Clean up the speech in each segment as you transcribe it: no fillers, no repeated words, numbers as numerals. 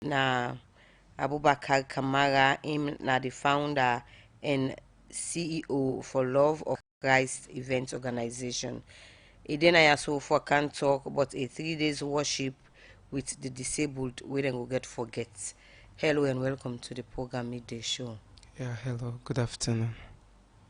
na Abubakar Kamara, him na the founder and CEO for Love of Christ Event Organization. Idenaya so for can't talk but a 3 days worship with the disabled we then go get forget. Hello and welcome to the program Midday Show. Yeah, hello, good afternoon.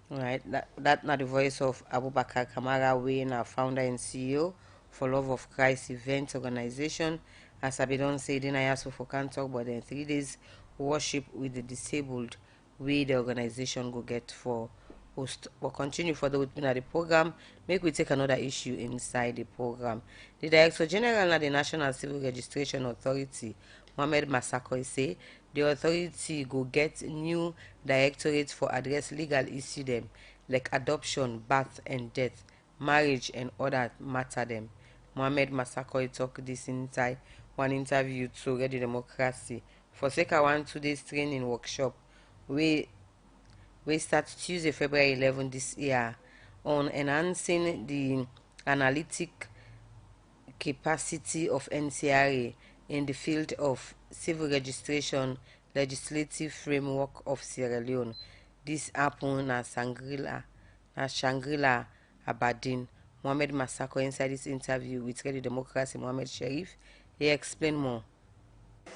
Right, that not the voice of Abubakar Kamara, we our founder and CEO for Love of Christ Event Organization. As I be don't say, then I also for can't talk, but then 3 days worship with the disabled, we the organization go get for host. We'll continue further with the program. Make we take another issue inside the program. The Director General of the National Civil Registration Authority, Mohamed Masako, say the authority go get new directorate for address legal issue them like adoption, birth and death, marriage and other matter them. Mohamed Masako talk this inside one interview to Radio Democracy for Seka 1 2 days training workshop we start Tuesday, February 11 this year on enhancing the analytic capacity of NCRA in the field of civil registration legislative framework of Sierra Leone. This happened na Shangri-La Aberdeen. Mohamed Masako inside this interview with Radio Democracy Mohamed Sharif. He explained more.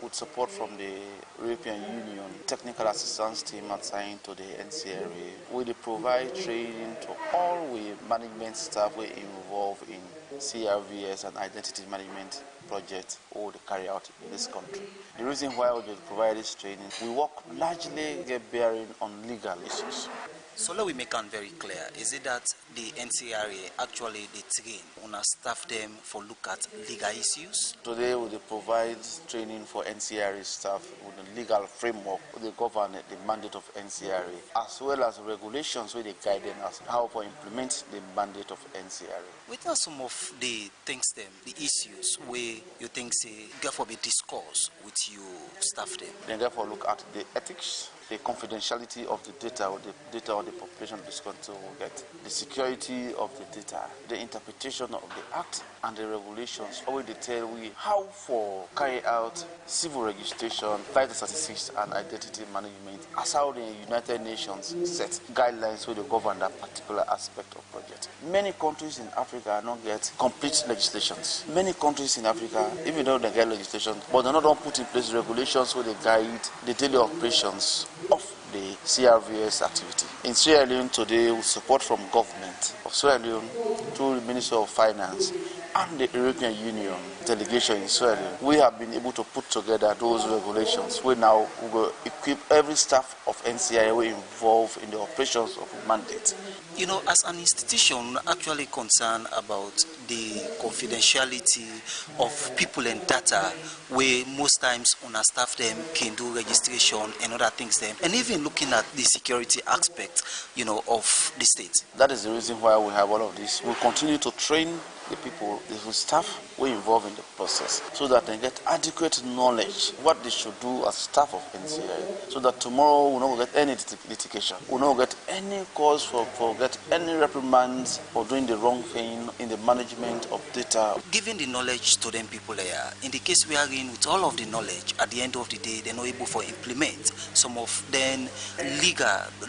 With support from the European Union technical assistance team assigned to the NCRA, we provide training to all the management staff we involved in CRVS and identity management projects we carry out in this country. The reason why we provide this training, we work largely get bearing on legal issues. So let we make it very clear. Is it that the NCRA actually they train on staff them for look at legal issues? Today we provide training for NCRA staff with the legal framework they govern the mandate of NCRA, as well as regulations where they guide them as how to implement the mandate of NCRA. What are some of the things them, the issues where you think say therefore be discussed with your staff them? Then therefore look at the ethics, the confidentiality of the data or the data of the population is going to get, the security of the data, the interpretation of the act and the regulations. Always they tell we how for carry out civil registration, vital statistics and identity management, as how the United Nations set guidelines where they govern that particular aspect of project. Many countries in Africa don't get complete legislations. Many countries in Africa, even though they get legislation, but they don't put in place regulations where they guide the daily operations of the CRVS activity. In Sierra Leone today, with support from government of Sierra Leone through the Minister of Finance and the European Union delegation in Sierra Leone, we have been able to put together those regulations. We now will equip every staff of NCIA involved in the operations of the mandate. You know, as an institution, actually concerned about the confidentiality of people and data, where most times on our staff them can do registration and other things them, and even looking at the security aspect, you know, of the state. That is the reason why we have all of this. We continue to train the people, the staff we involved in the process, so that they get adequate knowledge what they should do as staff of NCI, so that tomorrow we don't get any litigation, we don't get any cause for get any reprimands for doing the wrong thing in the management of data. Giving the knowledge to them people there, in the case we are in with all of the knowledge, at the end of the day, they're not able to implement some of them legal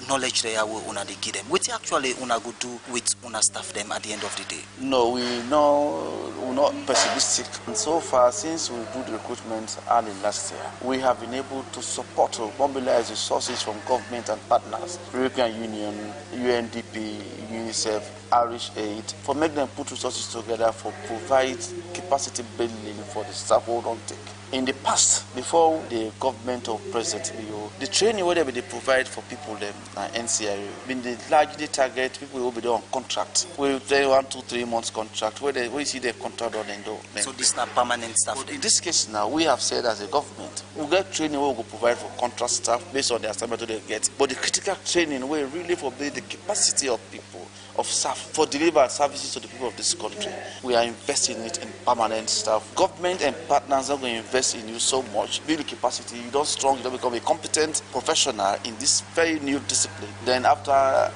knowledge there will una they give them. What actually una go do with una staff them at the end of the day? No, we're not pessimistic. And so far, since we do the recruitment early last year, we have been able to support, to mobilize resources from government and partners, European Union, UNDP, UNICEF, Irish Aid, for make them put resources together for provide capacity building for the staff who don't take. In the past, before the government of President Bio, the training whatever they provide for people them NCRA, been the largely target people who will be there on contract. We play 1, 2, 3 months contract where we see the contract on and do. So this is not permanent staff. But in this case now, we have said as a government, we get training we will provide for contract staff based on the assignment they get. But the critical training we really for build the capacity of people of staff for deliver services to the people of this country. We are investing it in permanent staff. Government and partners are going to invest in you so much, build capacity. You don't strong, you don't become a competent professional in this very new discipline. Then after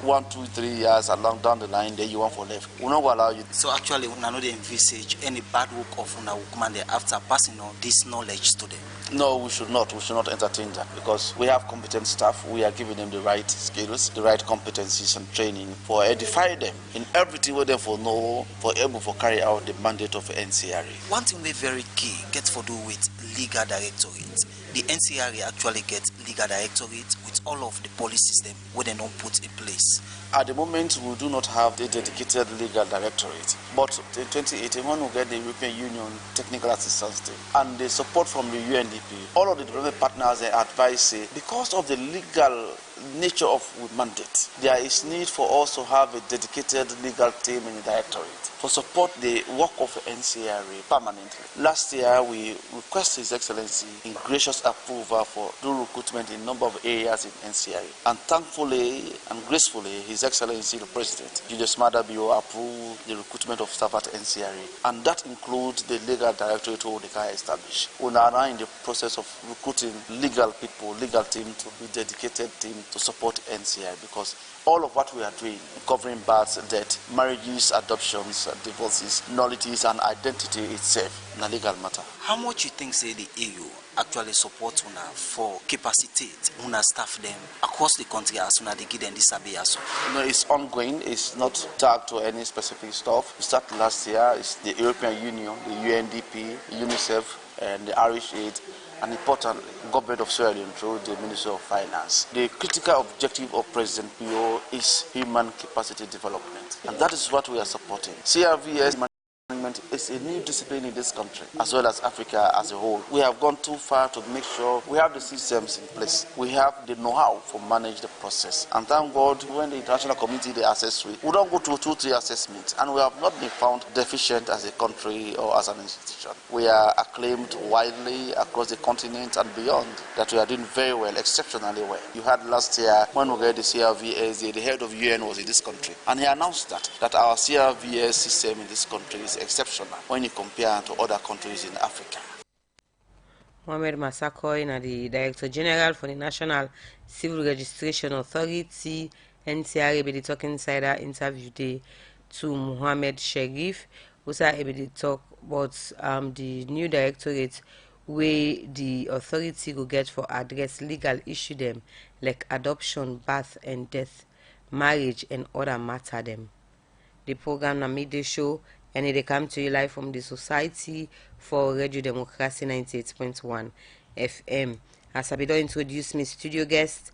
1, 2, 3 years along down the line, then you want for left. We not allow you. So actually, we not envisage any bad work of una woman there after passing on this knowledge to them. No, we should not. We should not entertain that because we have competent staff. We are giving them the right skills, the right competencies and training for edify them in everything where them for know, for able to carry out the mandate of NCRA. One thing we very key gets to do with legal directorate. The NCRA actually gets legal directorate with all of the policies them where they don't put in place. At the moment, we do not have the dedicated legal directorate. But in 2018, when we get the European Union technical assistance team and the support from the UNDP, all of the development partners advise say, because of the legal nature of mandate, there is need for us to have a dedicated legal team in the directorate for support the work of the NCRA permanently. Last year, we requested His Excellency in gracious approval for the recruitment in a number of areas in NCRA. And thankfully and gracefully, His Excellency the President, Julius Madabio, approved the recruitment of staff at NCRA. And that includes the legal directorate we can establish. We are now in the process of recruiting legal people, legal team to be dedicated team to support NCRA because all of what we are doing, covering births, death, marriages, adoptions, divorces, nullities, and identity itself, in a legal matter. How much you think say the EU actually support una for capacitate una staff them across the country as una they give them this abiaso? No, it's ongoing. It's not tagged to any specific stuff. It started last year. It's the European Union, the UNDP, UNICEF, and the Irish Aid, and important government of Sierra Leone through the Ministry of Finance. The critical objective of President Pio is human capacity development, and that is what we are supporting. CRVS management is a new discipline in this country, as well as Africa as a whole. We have gone too far to make sure we have the systems in place. We have the know-how to manage the process. And thank God, when the international community they assess we don't go to 2-3 assessments, and we have not been found deficient as a country or as an institution. We are acclaimed widely across the continent and beyond that we are doing very well, exceptionally well. You had last year when we got the CRVS, the head of UN was in this country, and he announced that our CRVS system in this country is exceptional when you compare to other countries in Africa. Mohamed Masakoy, the Director General for the National Civil Registration Authority, NCRA, be the talk inside our interview day to Mohamed Sherif, who said be the talk about the new directorate where the authority will get for address legal issue them like adoption, birth and death, marriage and other matter them. The program na midday show and it come to you live from the Society for Radio Democracy 98.1 FM. As I be done introduce me studio guest,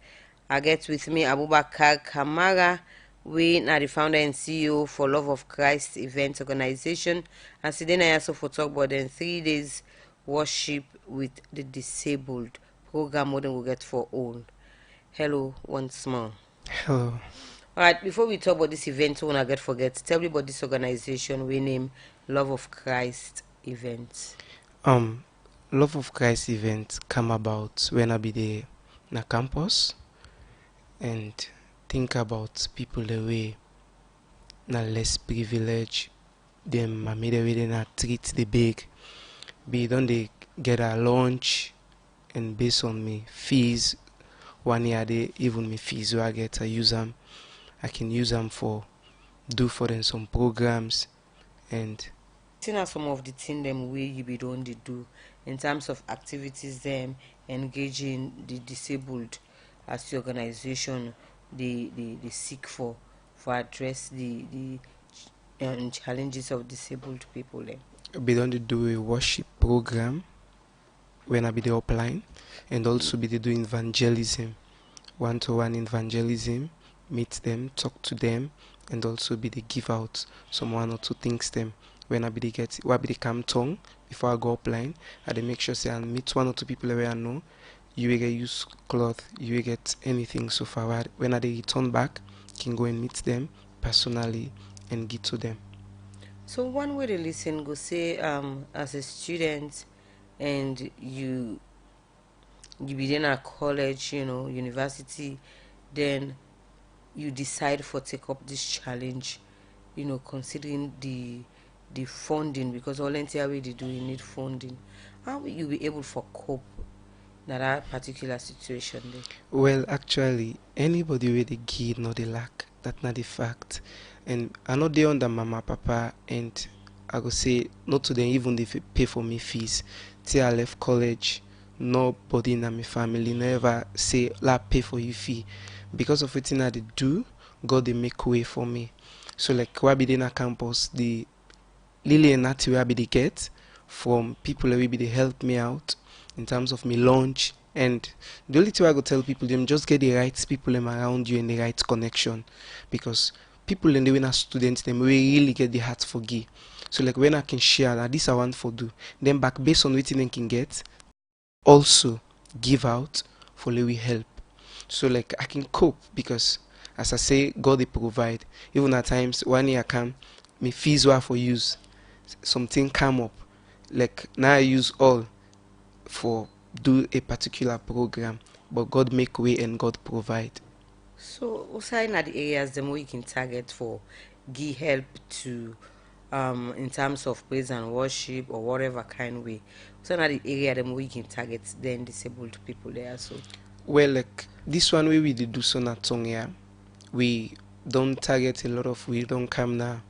I get with me Abubakar Kamara, we are the founder and CEO for Love of Christ event organization, and today I also for talk about the 3 days worship with the disabled program more than we get for all. Hello once more. Hello. Alright, before we talk about this event, we wanna forget. Tell me about this organization we name Love of Christ event. Love of Christ event come about when I be there na campus and think about people the way na less privilege them I made the way they not treat the big. Be don't they get a lunch and based on me fees 1 year they even me fees where I can use them for them some programs and Are some of the things them way you be don't do in terms of activities them engaging the disabled as the organization they seek for address the challenges of disabled people them. be don't do a worship program when I be the upline and also be do evangelism, 1-to-1 evangelism, meet them, talk to them, and also be the give out some 1 or 2 things them when I be the get what be the come tongue before I go upline. I dey make sure say I meet 1 or 2 people where I know you will get use cloth, you will get anything so far. When I dey return back, can go and meet them personally and give to them. So one way to listen go say as a student and you be in a college, university, then you decide for take up this challenge, considering the funding, because all entire way they do you need funding. How will you be able for cope in that particular situation there? Well, actually, anybody with the give not the lack. That's not the fact. And I know they under mama, papa, and I go say not to them even if they pay for me fees. Till I left college, nobody in my family never say la pay for you fee. Because of everything that they do, God they make way for me. So like why be in a campus, the Lily and Natty where be they get from people that will be they help me out in terms of me launch. And the only thing I go tell people them just get the right people them around you and the right connection, because people and they when are students them we really get the heart for give. So like when I can share that this I want for do, then back based on what they can get, also give out for we help. So like I can cope because as I say God they provide. Even at times 1 year come me fees were for use, something come up, like now I use all for do a particular program, but God make way and God provide. So also in the areas them we can target for give help to in terms of praise and worship or whatever kind way. So in the area them we can target then disabled people there. So Well, like this one way we did do so na tongue, yeah, we don't target a lot of, we don't come now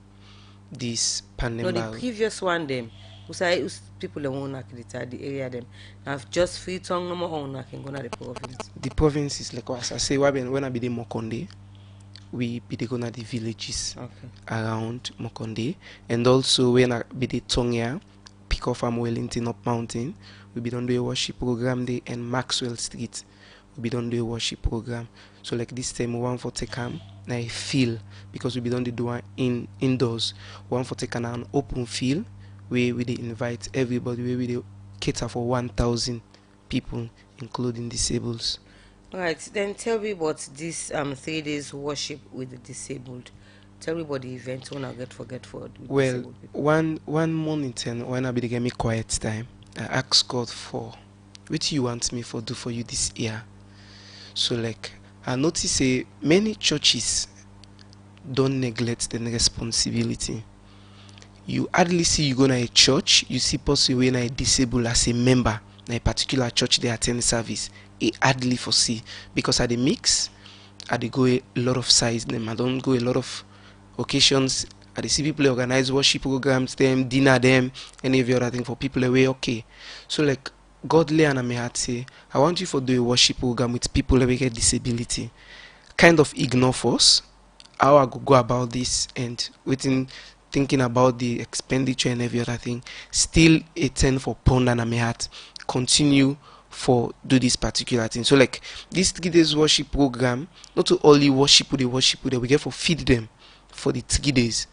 this no, the panel. previous one them usai people them won't accredit the area them have just free tongue no more on can go to the province. The province is like as I say when I be the Mokonde, we be the gonna the villages Okay. around Mokonde, and also when I be the Tongia, pick off from Wellington up mountain, we be done do a worship program there, and Maxwell Street we be done do a worship program. So like this time we want for take na a feel, because we be done the do one indoors. We want for take an open field where we dey invite everybody, where we dey cater for 1,000 people including disabled. Alright, then tell me about this 3 days worship with the disabled. Tell me about the event when I forget for with Well, disabled people. one morning ten when I be get me quiet time, I ask God for what you want me for do for you this year. So like I notice say many churches don't neglect the responsibility. You hardly see you go to a church, you see person when I disabled as a member in a particular church they attend service. It hardly foresee, because at the mix, I dey go a lot of size them. I don't go a lot of occasions. I dey see people organize worship programs, them dinner, them any of the other thing for people away. Okay, so like God lay on my heart say, I want you for do a worship program with people that get disability. Kind of ignore first how I go about this and within thinking about the expenditure and every other thing. Still a 10 for pound and my heart. Continue for do this particular thing. So like this 3 days worship program, not to only worship with the we get for feed them for the 3 days.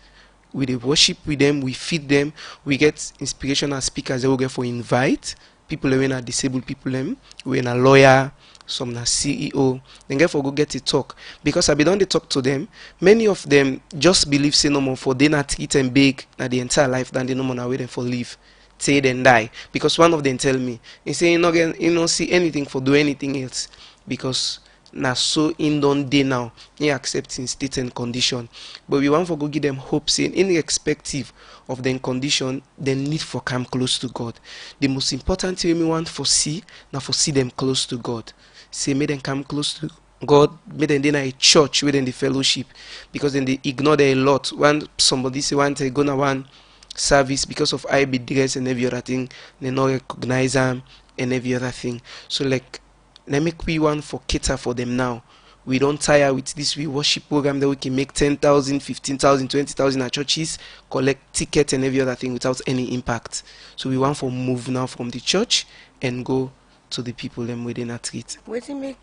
We dey worship with them, we feed them, we get inspirational speakers that we get for invite people when are disabled people them, when a lawyer, some na CEO, then get for go get a talk. Because I be done they talk to them, many of them just believe say no more for they not treat them big na the entire life than they no more now waiting for live say then die. Because one of them tell me, he say you don't see anything for do anything else, because na so in don dey now he accepting state and condition. But we want for go give them hope saying irrespective of them condition they need for come close to God. The most important thing we want for see now for see them close to God. Say make them come close to God, make them in a church within the fellowship, because then they ignore them a lot. When somebody say want to go na one service because of IB dress and every other thing, they not recognize them and every other thing. So like let make we one for cater for them now. We don't tire with this we worship program that we can make 10,000, 15,000, 20,000 at churches, collect tickets and every other thing without any impact. So we want for move now from the church and go to the people them within a treat. Waiting make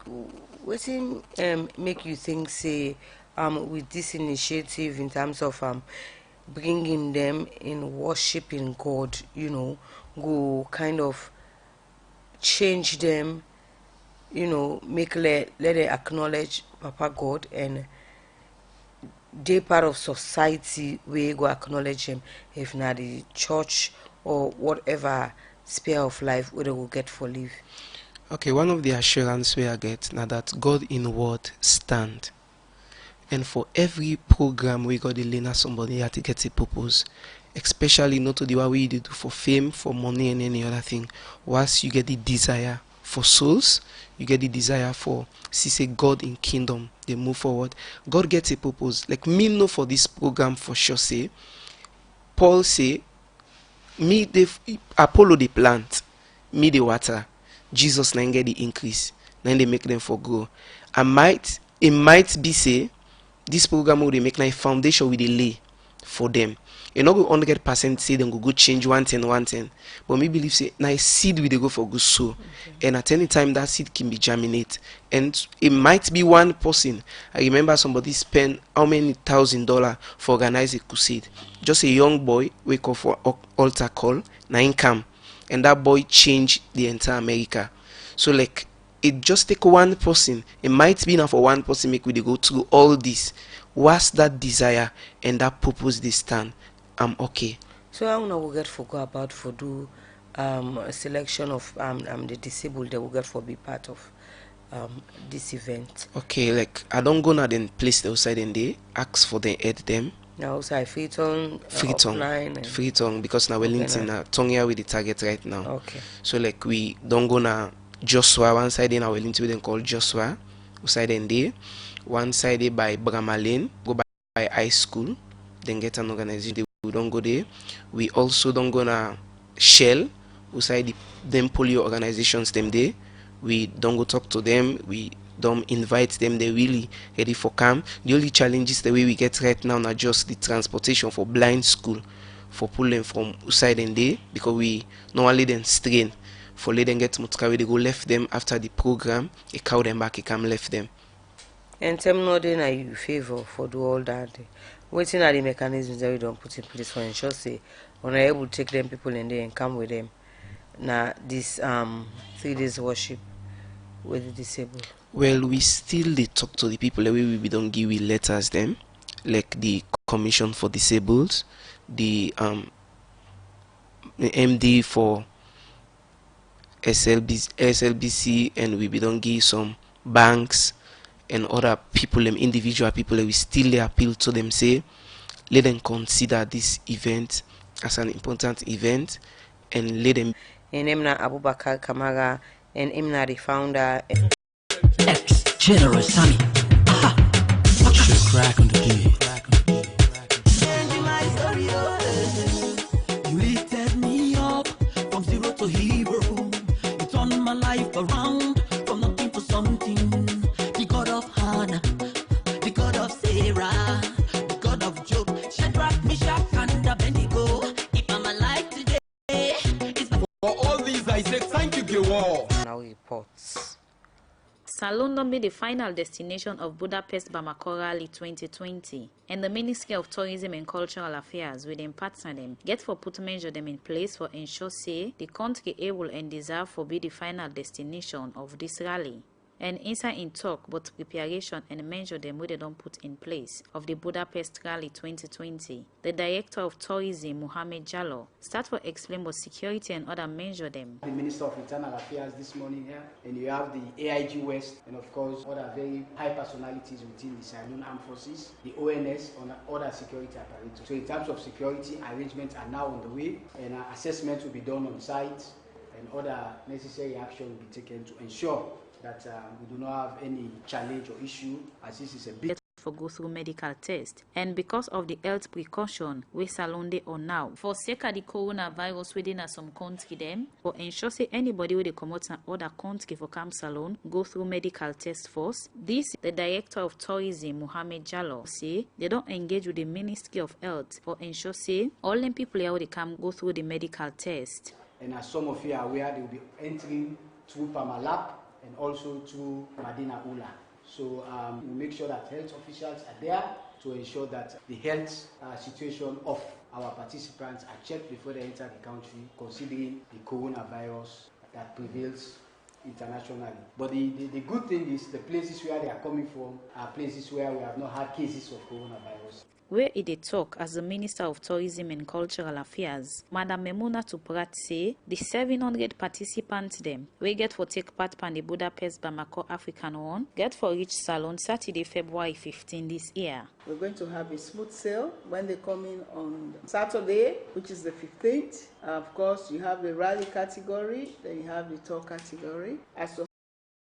you think say with this initiative in terms of bringing them in worshiping God, go kind of change them, make let them acknowledge Papa God, and they part of society where go acknowledge him, if not the church or whatever sphere of life where they will get for live. Okay, one of the assurance we I get now that God in word stand. And for every program we got the learner somebody had to get a purpose. Especially not to the way you do for fame, for money and any other thing. Once you get the desire for souls, you get the desire for say God in kingdom, they move forward. God gets a purpose. Like me know for this program for sure say Paul say me the Apollo the plant, me the water, Jesus na get the increase, then they make them for grow. It might be say this program will make a foundation with a lay for them. You know, go 100% say them go change 110, but me believe say now seed will they go for good sow, and at any time that seed can be germinate, and it might be one person. I remember somebody spent how many $1,000 for organize a crusade. Just a young boy wake up for altar call, na income, and that boy changed the entire America. So like it just take one person. It might be enough for one person make we dey go through all this. What's that desire and that purpose they stand? I'm okay. So I will get for go about for do a selection of the disabled that will get for be part of this event. Okay, like I don't go now then place the outside and they ask for the aid them. Now so I fit on Free tongue because now Wellington tongue here with the target right now. Okay. So like we don't go now Joshua one side in our Wellington we then call Joshua outside and they one side by Brahma Lane, go by high school, then get an organization. We don't go there. We also don't go na Shell, outside them polio organizations them there. We don't go talk to them. We don't invite them. They really ready for camp. The only challenges the way we get right now are just the transportation for blind school for pulling from outside and there because we normally then strain for let them get Mutka they go left them after the program. A cow them back, a cam left them. And tell me no then are you favor for do all that. Waiting are the mechanisms that we don't put in place for ensure say when I able to take them people in there and come with them. Now this 3 days worship with the disabled. Well, we still they talk to the people the way we don't give we letters them, like the Commission for Disabled, the MD for SLBC, and we don't give some banks and other people, them individual people, we still appeal to them, say let them consider this event as an important event and let them. And Emna Abubakar Kamara and Emna the founder. Generous Sammy. Watch your crack on the beat. You lifted me up from zero to hero. You turned my life around from nothing to something. The God of Hannah, the God of Sarah, the God of Job, Shadrach, Meshach, and Abednego. If I'm alive today, it's for all these I say thank you, Gewar. Now reports. Salon don't be the final destination of Budapest Bamako Rally 2020, and the Ministry of Tourism and Cultural Affairs will then partner them, get for put measure them in place for ensure say the country able and deserve for be the final destination of this rally. And INSAI in talk but preparation and measure them where they don't put in place of the Budapest Rally 2020. The Director of Tourism, Mohamed Jallo, start for explain what security and other measure them. The Minister of Internal Affairs this morning here, and you have the AIG West, and of course other very high personalities within the Sahelian Armed Forces, the ONS, and other security apparatus. So in terms of security, arrangements are now on the way, and assessment will be done on site, and other necessary action will be taken to ensure that we do not have any challenge or issue, as this is a big for go through medical test, and because of the health precaution we salon they on now for sake of the coronavirus within some country them or ensure say anybody with they come out in other country for come salon go through medical test first. This the Director of Tourism Mohamed Jallo say they don't engage with the Ministry of Health for ensure say all them people here they come go through the medical test. And as some of you are aware, they will be entering through Parmalab and also to Madina Ula. So we make sure that health officials are there to ensure that the health situation of our participants are checked before they enter the country, considering the coronavirus that prevails internationally. But the good thing is the places where they are coming from are places where we have not had cases of coronavirus. where e dey tok as the Minister of Tourism and Cultural Affairs, Madam Memuna Tuprat say the 700 participants dem wey get for take part pan the Budapest Bamako African one get for reach Salon Saturday, February 15 this year. We're going to have a smooth sail when they come in on Saturday, which is the 15th. Of course, you have the rally category, then you have the tour category. As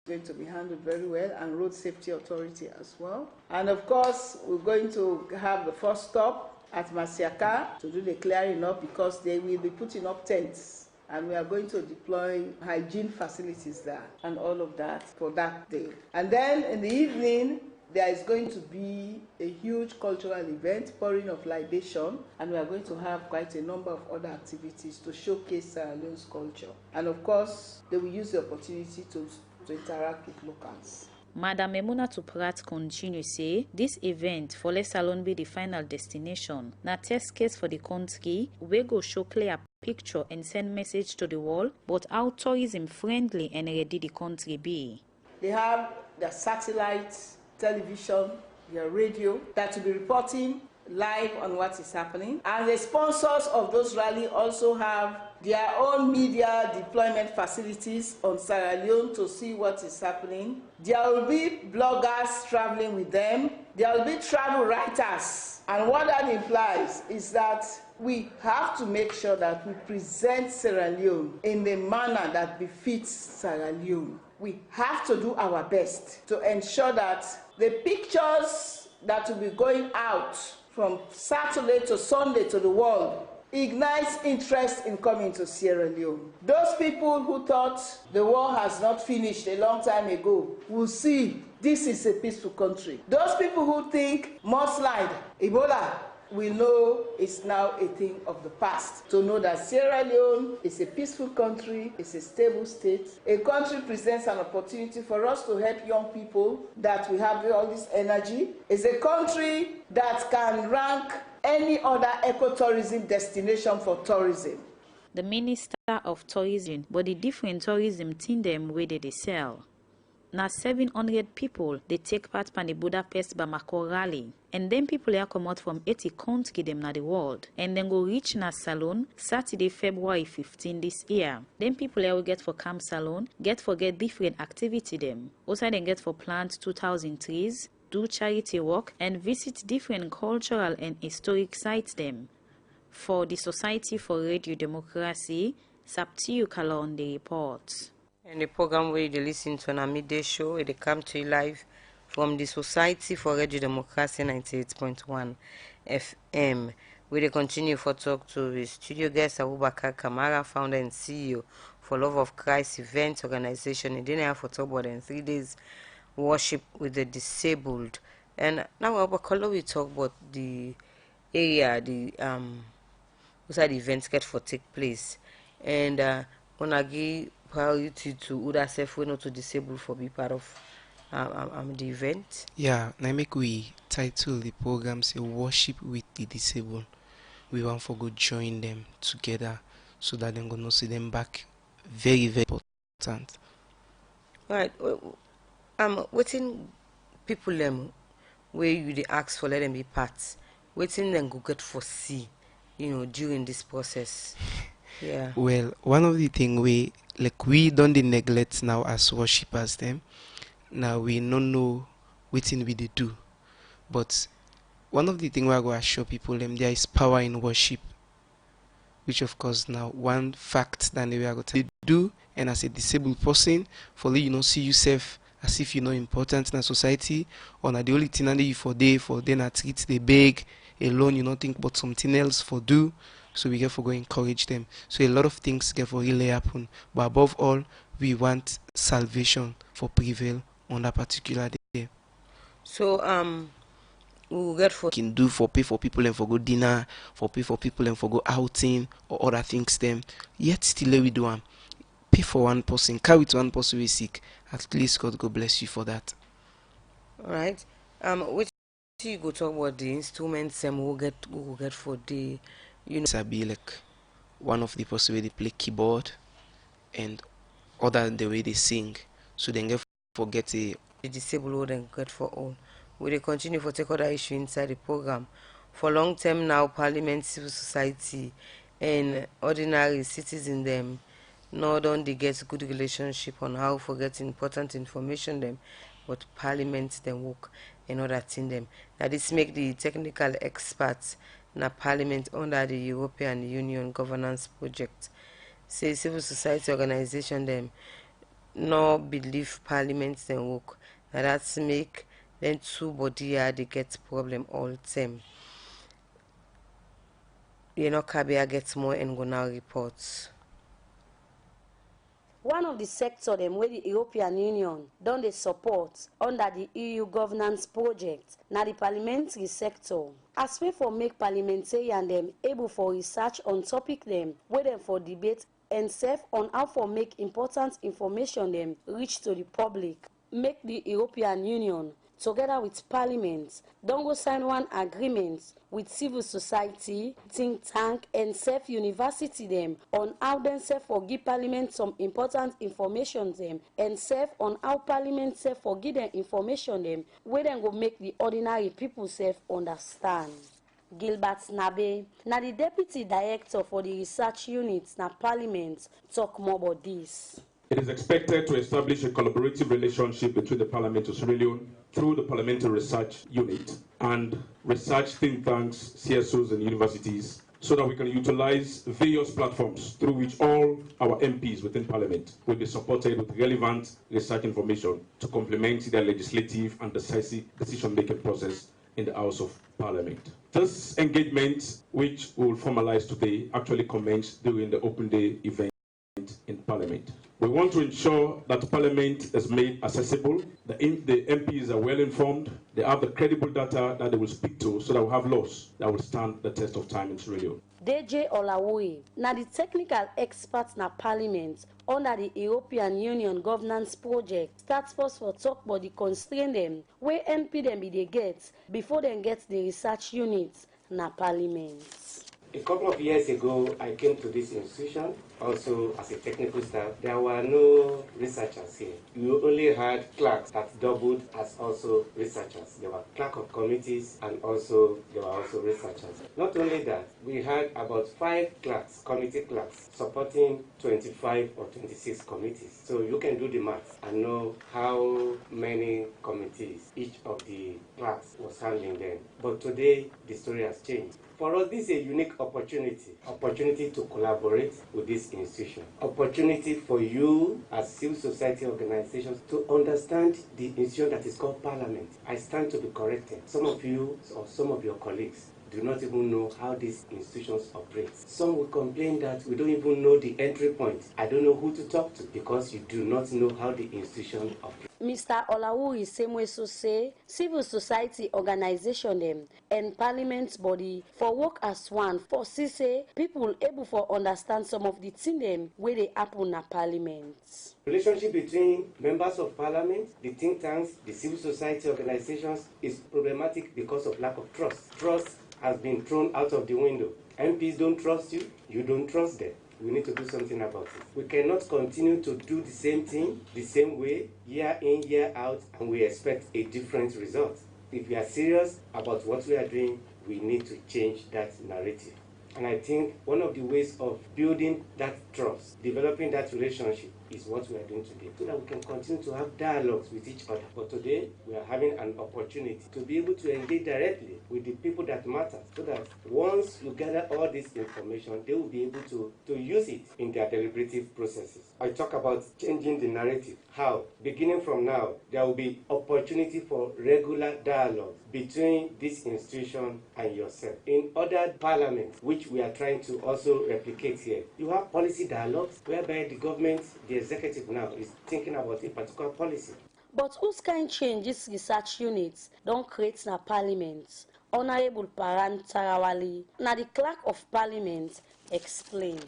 going to be handled very well, and road safety authority as well. And of course, we're going to have the first stop at Masiaka to do the clearing up, because they will be putting up tents, and we are going to deploy hygiene facilities there and all of that for that day. And then in the evening, there is going to be a huge cultural event, pouring of libation, and we are going to have quite a number of other activities to showcase Sierra Leone's culture. And of course, they will use the opportunity to interact with locals. Madam Memuna Tuprat continue say this event for let Salon be the final destination. Na test case for the country, we go show clear picture and send message to the world, but how tourism friendly and ready the country be. They have their satellite television, their radio that will be reporting live on what is happening, and the sponsors of those rally also have their own media deployment facilities on Sierra Leone to see what is happening. There will be bloggers traveling with them. There will be travel writers, and what that implies is that we have to make sure that we present Sierra Leone in the manner that befits Sierra Leone. We have to do our best to ensure that the pictures that will be going out from Saturday to Sunday to the world ignites interest in coming to Sierra Leone. Those people who thought the war has not finished a long time ago will see this is a peaceful country. Those people who think mudslide, Ebola, we know it's now a thing of the past. To know that Sierra Leone is a peaceful country, it's a stable state. A country presents an opportunity for us to help young people, that we have all this energy. It's a country that can rank any other ecotourism destination for tourism. The Minister of Tourism, but the different tourism team them where they sell. Now 700 people they take part in the Budapest Bamako rally, and then people here come out from 80 countries them na the world, and then go reach na Salon Saturday, February 15 this year. Then people here will get for Camp Salon, get for get different activity them. Also then get for plant 2,000 trees, do charity work, and visit different cultural and historic sites them. For the Society for Radio Democracy, Saptiu Kalon the report. And the program where you listen to a midday show, it come to you live from the Society for Radio Democracy 98.1 FM. We will continue for talk to the studio guest Abubakar Kamara, founder and CEO for Love of Christ Event Organization. And then I have for talk about 3 days worship with the disabled. And now Abubakar, we talk about the area, the where the events get for take place, and when I give priority to other self we not to disabled for be part of the event. Yeah, now make we title the program say Worship with the Disabled. We want for go join them together so that they're gonna see them back. Very, very important. Right. Waiting people them where you they ask for let them be part. Waiting them go get for see, during this process. Yeah. Well, one of the thing we don't neglect now as worshippers them. Now we don't know what thing we do. But one of the things we are going to show people them there is power in worship. Which of course now one fact that we are going to do, and as a disabled person, for you see yourself as if you're not important in a society, or not the only thing that you for then at treat the beg alone, you not think about something else for do. So we get for go encourage them. So a lot of things get for really happen. But above all, we want salvation for prevail on that particular day. So we will get for can do for pay for people and for go dinner, for pay for people and for go outing or other things them. Yet still we do pay for one person, carry to one person we sick. At least God go bless you for that. Alright. Which you go talk about the instruments we will get for the Sabi like one of the person where they play keyboard and other the way they sing. So then get forget the disabled and get for all. We will continue for take other issue inside the program. For long term now, Parliament, civil society, and ordinary citizen them not only get good relationship on how to get important information them, but Parliament them work and other thing them. Now this make the technical experts na Parliament under the European Union governance project. Say civil society organization them no believe Parliament them work. Now that's make then two body here they get problem all time. You know, Kabia gets more and go now reports. One of the sector them where the European Union don dey support under the EU governance project na the parliamentary sector. As way for make parliamentarian them able for research on topic them, where them for debate and serve on how for make important information them reach to the public. Make the European Union together with Parliament, don't go sign one agreement with civil society, think tank, and self university them on how them self for give Parliament some important information them, and self on how Parliament self for give them information them, where then go make the ordinary people self understand. Gilbert Nabe, na the deputy director for the research unit na Parliament, talk more about this. It is expected to establish a collaborative relationship between the Parliament of Sierra Leone through the Parliamentary Research Unit and research think tanks, CSOs and universities, so that we can utilize various platforms through which all our MPs within Parliament will be supported with relevant research information to complement their legislative and decisive decision-making process in the House of Parliament. This engagement, which we will formalize today, actually commenced during the Open Day event in Parliament. We want to ensure that Parliament is made accessible, the MPs are well informed, they have the credible data that they will speak to, so that we have laws that will stand the test of time in Sierra Leone. DJ Olawoye, na the technical experts na Parliament under the European Union governance project, task force for talk about the constraint them, where MP them be they get before they get the research units na Parliament. A couple of years ago, I came to this institution, also as a technical staff. There were no researchers here. You only had clerks that doubled as also researchers. There were clerk of committees and also there were also researchers. Not only that, we had about 5 clerks, committee clerks, supporting 25 or 26 committees. So you can do the math and know how many committees each of the clerks was handling them. But today, the story has changed. For us, this is a unique opportunity to collaborate with this institution. Opportunity for you as civil society organizations to understand the institution that is called Parliament. I stand to be corrected. Some of you or some of your colleagues do not even know how these institutions operate. Some will complain that we don't even know the entry point. I don't know who to talk to because you do not know how the institution operates. Mr. Olawoye Semweso say civil society organization them and Parliament body for work as one for say people able for understand some of the things them where they happen at Parliament. Relationship between members of Parliament, the think tanks, the civil society organizations is problematic because of lack of trust. Trust has been thrown out of the window. MPs don't trust you, you don't trust them. We need to do something about it. We cannot continue to do the same thing, the same way, year in, year out, and we expect a different result. If we are serious about what we are doing, we need to change that narrative. And I think one of the ways of building that trust, developing that relationship, is what we are doing today, so that we can continue to have dialogues with each other. But today, we are having an opportunity to be able to engage directly with the people that matter, so that once you gather all this information, they will be able to use it in their deliberative processes. I talk about changing the narrative. How? Beginning from now, there will be opportunity for regular dialogue between this institution and yourself. In other parliaments, which we are trying to also replicate here, you have policy dialogues whereby the government, the executive now, is thinking about a particular policy. But whose kind change this research units don't create na Parliament? Honorable Paran Tarawali, na the clerk of Parliament, explain.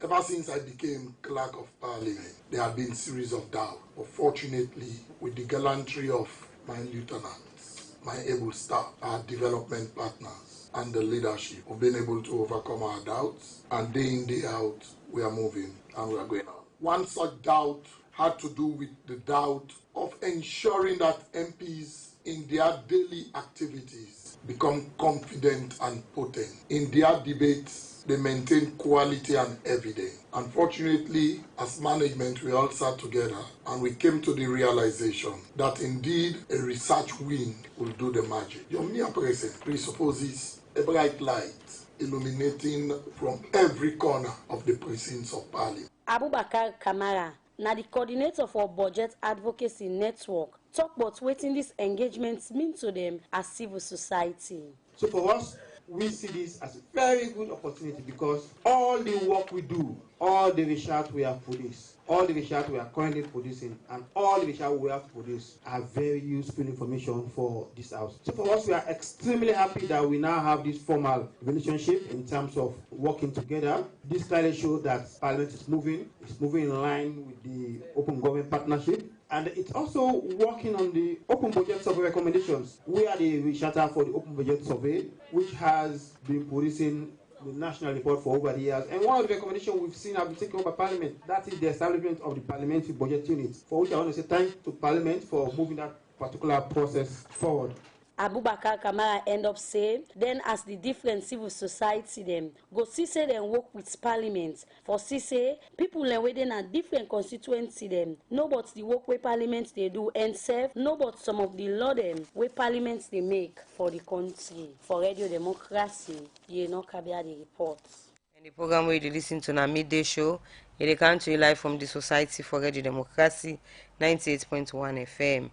Ever since I became clerk of Parliament, there have been a series of doubts. But fortunately, with the gallantry of my lieutenants, my able staff, our development partners, and the leadership, we've been able to overcome our doubts. And day in, day out, we are moving and we are going on. One such doubt had to do with the doubt of ensuring that MPs in their daily activities become confident and potent. In their debates, they maintain quality and evidence. Unfortunately, as management, we all sat together and we came to the realization that indeed a research wing will do the magic. Your mere presence presupposes a bright light illuminating from every corner of the precincts of Parliament. Abubakar Kamara, na the coordinator for Budget Advocacy Network, talk about wetin these engagements mean to them as civil society. So for us, we see this as a very good opportunity because all the work we do, all the research we have produced, all the research we are currently producing, and all the research we have to produce are very useful information for this house. So for us, we are extremely happy that we now have this formal relationship in terms of working together. This clearly shows that Parliament is moving in line with the Open Government Partnership. And it's also working on the Open Budget Survey recommendations. We are the researcher for the Open Budget Survey, which has been producing the national report for over the years. And one of the recommendations we've seen have been taken over by Parliament. That is the establishment of the Parliamentary Budget Unit, for which I want to say thanks to Parliament for moving that particular process forward. Abubakar Kamara end up saying, then as the different civil society them go see say them work with Parliament. For see say people within a different constituency them know about the work where Parliament they do and serve, know about some of the law them where Parliament they make for the country. For Radio Democracy, you know Kabia the reports. And the program where you listen to na midday show, it come to you live from the Society for Radio Democracy, 98.1 FM.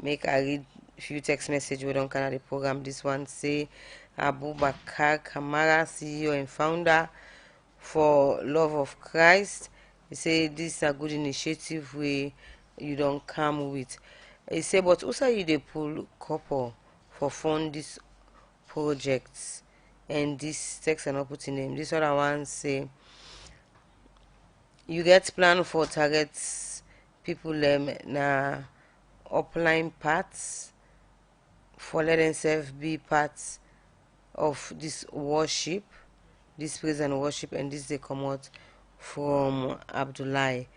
Make I read few text message we don't carry the program. This one say Abubakar Kamara, CEO and founder for Love of Christ. He say this is a good initiative where you don't come with. He say but also you dey pull couple for fund these projects, and this text are not putting name. This other one say you get plan for targets people na upline parts for let themselves be parts of this worship, this praise and worship, and this they come out from Abdullahi.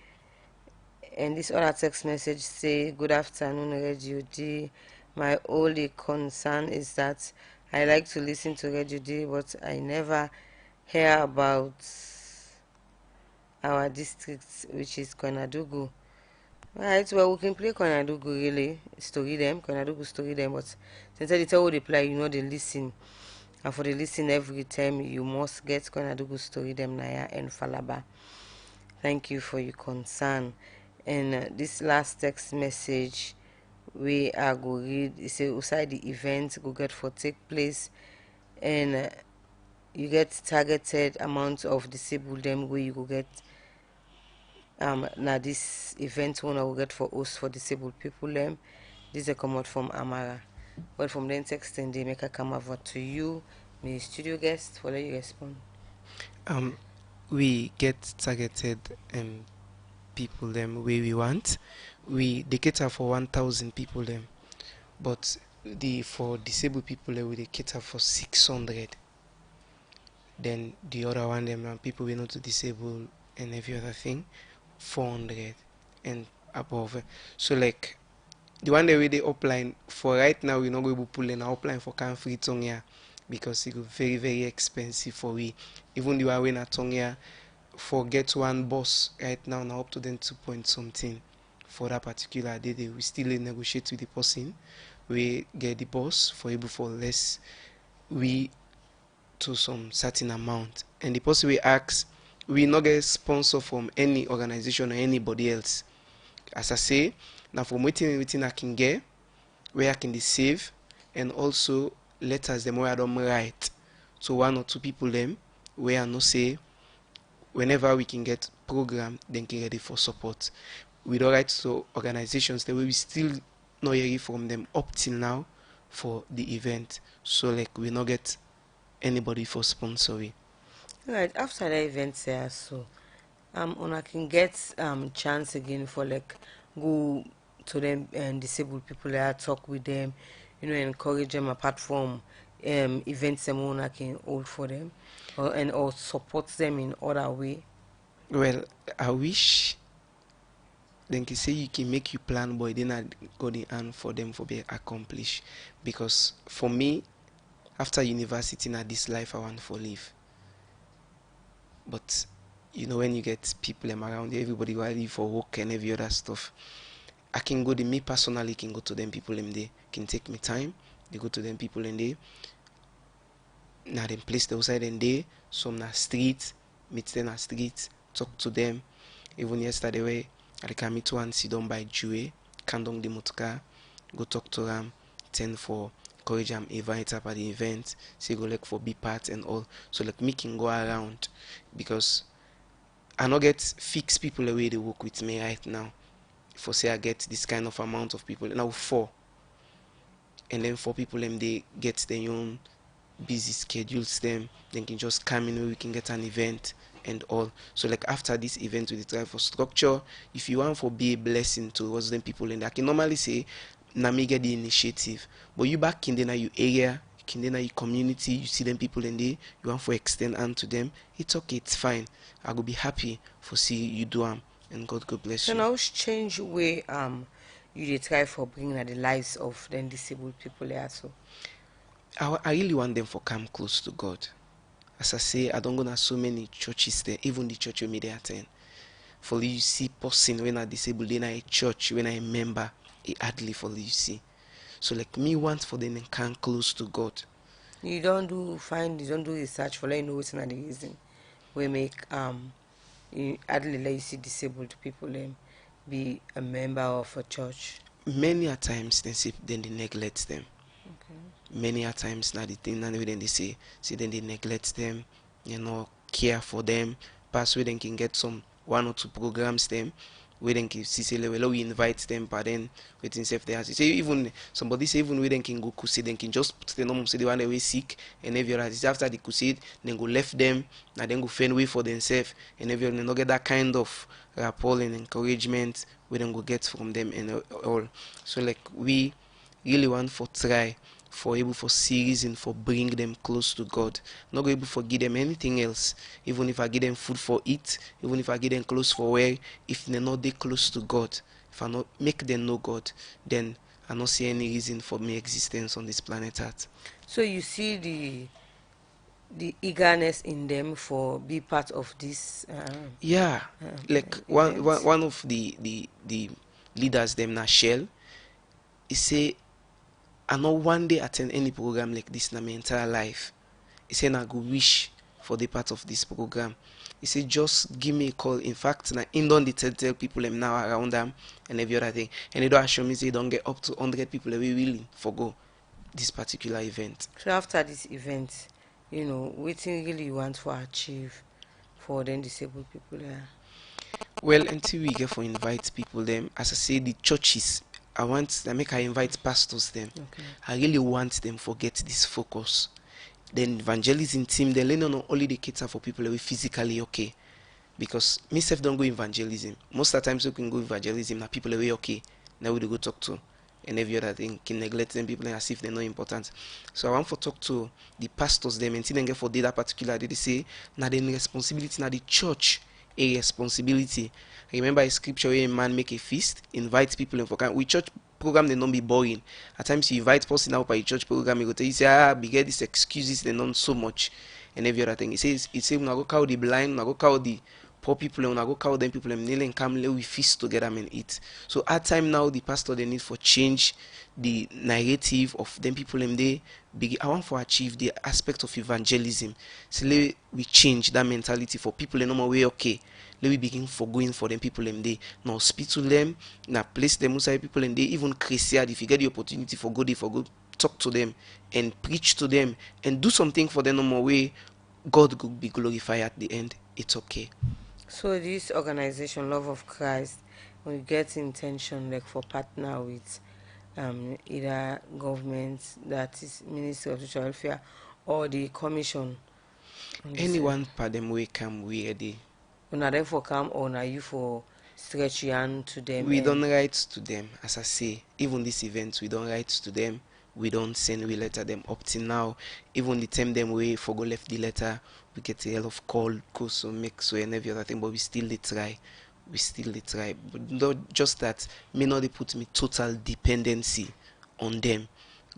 And this other text message say, good afternoon, Radio D. My only concern is that I like to listen to Radio D, but I never hear about our district, which is Konadugu. Right, well, we can play Konadugu really, story them, Konadugu story them, but since I tell you reply, you know they listen. And for the listen every time, you must get Konadugu story them, Naya and Falaba. Thank you for your concern. And this last text message, we are going to read, it says, outside the event, go get for take place, and you get targeted amount of disabled them where you go get now this event one I will get for us for disabled people them. This is come out from Amara. But from then text and they make a come over to you, my studio guest, for let you respond. We get targeted people them where we want. We cater for 1,000 people them, but for disabled people we cater for 600. Then the other one them people we not to disable and every other thing 400 and above. So like the one that we the upline for right now we not going to pull in our upline for free Tongia because it go very very expensive for we. Even the one we na Tongia for get one bus right now up to them 2 point something for that particular day. We still negotiate with the person. We get the bus for able for less we to some certain amount, and the person we ask we not get sponsor from any organization or anybody else. As I say, now from waiting I can get where I can save, and also letters them where I don't write to 1 or 2 people them where I no say whenever we can get program then can get it for support. We don't write to organizations that we still not hear from them up till now for the event. So like we not get anybody for sponsoring. Right, after the event there, so I can get chance again for like go to them and disabled people there, talk with them, encourage them apart from events them I can hold for them or support them in other way. Well, I wish then can say you can make you plan, but then I go the hand for them for be accomplished. Because for me, after university, now this life I want for live. But when you get people around you, everybody will leave for work and every other stuff. I can go to me personally, can go to them people in there, can take me time. They go to them people in there. Now them place the outside in there, some na street, meet them na street, talk to them. Even yesterday way, I can meet one sit down by Jue, Kandong the motorcar, go talk to them, 10 for encourage them, invite up at the event, say go like for be part and all. So like me can go around because I not get fixed people away they work with me right now. For say I get this kind of amount of people, now 4. And then 4 people them they get their own busy schedules them, then can just come in where we can get an event and all. So like after this event we try for structure. If you want for be a blessing towards them people, and I can normally say na me get the initiative, but you back in there your area, in there your community, you see them people in there, you want for extend hand to them, it's okay, it's fine. I will be happy for see you do and God bless so you. now change way you dey try for bringing the lives of the disabled people there. So I really want them for come close to God. As I say, I don't go to so many churches there, even the church you may attend. For you see person when I disabled in a church, when I a member, it hardly for you see. So like me want for them to come close to God. You don't do research for like know what's not the reason we make you hardly let you see disabled people be a member of a church. Many a times they neglect them. Okay. Many a times now the thing now then they say then they neglect them, care for them. Pass where they can get some 1 or 2 programs them where they can see say we invite them, but then waiting if they ask say even somebody say even where they can go crusade, they can just put the normal say they want away sick and every other after the crusade then go left them and then go find way for themselves and every other not get that kind of rapport and encouragement we then go get from them and all. So like we really want for try for able for series and for bring them close to God. Not able for give them anything else. Even if I give them food for eat, even if I give them clothes for wear, if they're not they close to God, if I not make them know God, then I don't see any reason for my existence on this planet Earth. So you see the eagerness in them for be part of this like one of the leaders them na Shell, he say I know one day attend any program like this in my entire life. He said I go wish for the part of this program. He said just give me a call. In fact, na him don't tell people them now around them and every other thing. And they don't assure me they don't get up to 100 people that we willing for go this particular event. So after this event, what really you want to achieve for the disabled people there? Well, until we get for invite people them, as I say, the churches, I invite pastors them. Okay. I really want them for get this focus. Then evangelism team, they learn on only the cater for people who are physically okay. Because myself don't go evangelism. Most of the times we can go evangelism, now people are okay. Now we go talk to. And every other thing can neglect them people as if they're not important. So I want to talk to the pastors them and see them get for that particular day. They say now the responsibility, now the church a responsibility. Remember a scripture where a man make a feast, invite people in for camp. With church program they don't be boring. At times you invite person out by a church program, you go tell you say we get these excuses they not so much and every other thing. It says when I go call the blind, when I go call the poor people, when I go call them people and kneel and come we feast together and eat. So at time now the pastor they need for change the narrative of them people and they I want to achieve the aspect of evangelism. So let we change that mentality for people in normal way okay. Let we begin for going for them people and they now speak to them, now place them outside people and they even Christian if you get the opportunity for good talk to them and preach to them and do something for them normal way, God will be glorified at the end. It's okay. So this organization, Love of Christ, when you get intention like for partner with either government, that is Ministry of Social Welfare, or the commission. Anyone part them way come we ready. Una them for come or na you for stretch your hand to them? We don't write to them, as I say. Even this event, we don't write to them. We don't send we letter them up till now. Even the time them we forgo left the letter, we get a lot of call, so make so and every other thing, but we still they try. we still dey try, but not just that, may not dey put me total dependency on them.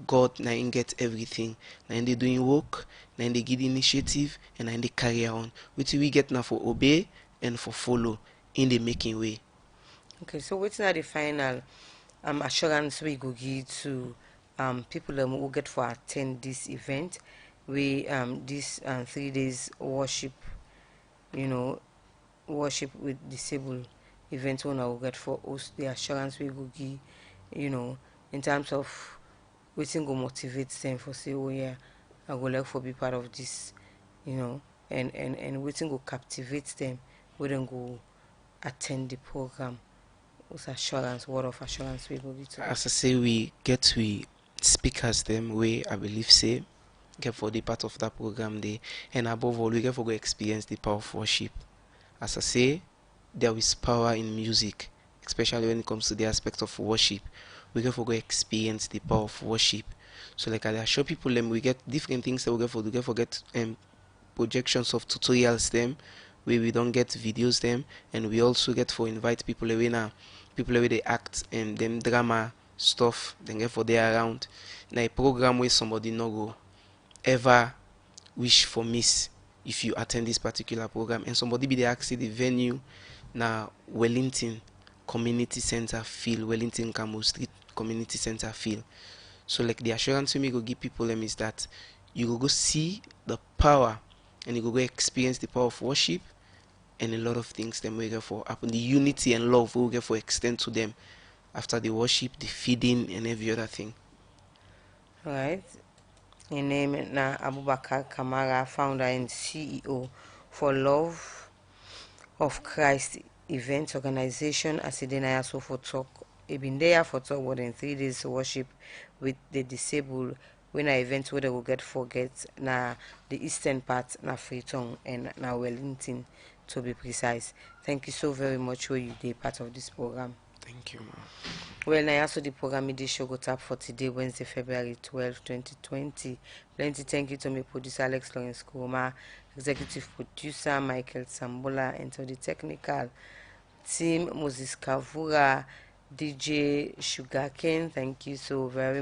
God na him get everything, na him dey doing work, na him dey give the initiative, and na him dey carry on. Wetin we get now for obey and for follow in the making way. Okay, so wetin are the final assurance we go give to people who get for attend this event, we this 3 days worship, worship with disabled event owner will get for us, the assurance we go give, in terms of wetin go motivate them for say, oh yeah, I go like for be part of this, and wetin go captivate them, we then go attend the program. What's assurance, word of assurance we go give to them? As I say, we get we speakers them way I believe say get for the part of that program day, and above all we get for go experience the power of worship. As I say, there is power in music, especially when it comes to the aspect of worship. We get for go experience the power of worship. So like I assure people them we get different things that we get for get projections of tutorials them where we don't get videos them, and we also get for invite people away now, people away they act and them drama stuff, then get for they around. Now a program where somebody no go ever wish for miss if you attend this particular program, and somebody be the actually the venue now Wellington Community Center feel, Wellington Camo Street Community Center feel. So like the assurance we go give people them is that you go see the power, and you go experience the power of worship, and a lot of things them we get for happen, the unity and love we get for extend to them after the worship, the feeding, and every other thing. Right. Your name is na Abubakar Kamara, founder and CEO for Love of Christ event organization. As I so for talk, he been there for talk more than 3 days worship with the disabled. When an event where they will get forget na the eastern part na Freetown and na Wellington, to be precise. Thank you so very much for you be part of this program. Thank you, ma'am. Well, now also the program is show got up for today, Wednesday, February 12, 2020. Plenty thank you to my producer Alex Lawrence Kuroma, executive producer Michael Sambola, and to the technical team Moses Kavura, DJ Sugarcane. Thank you so very much.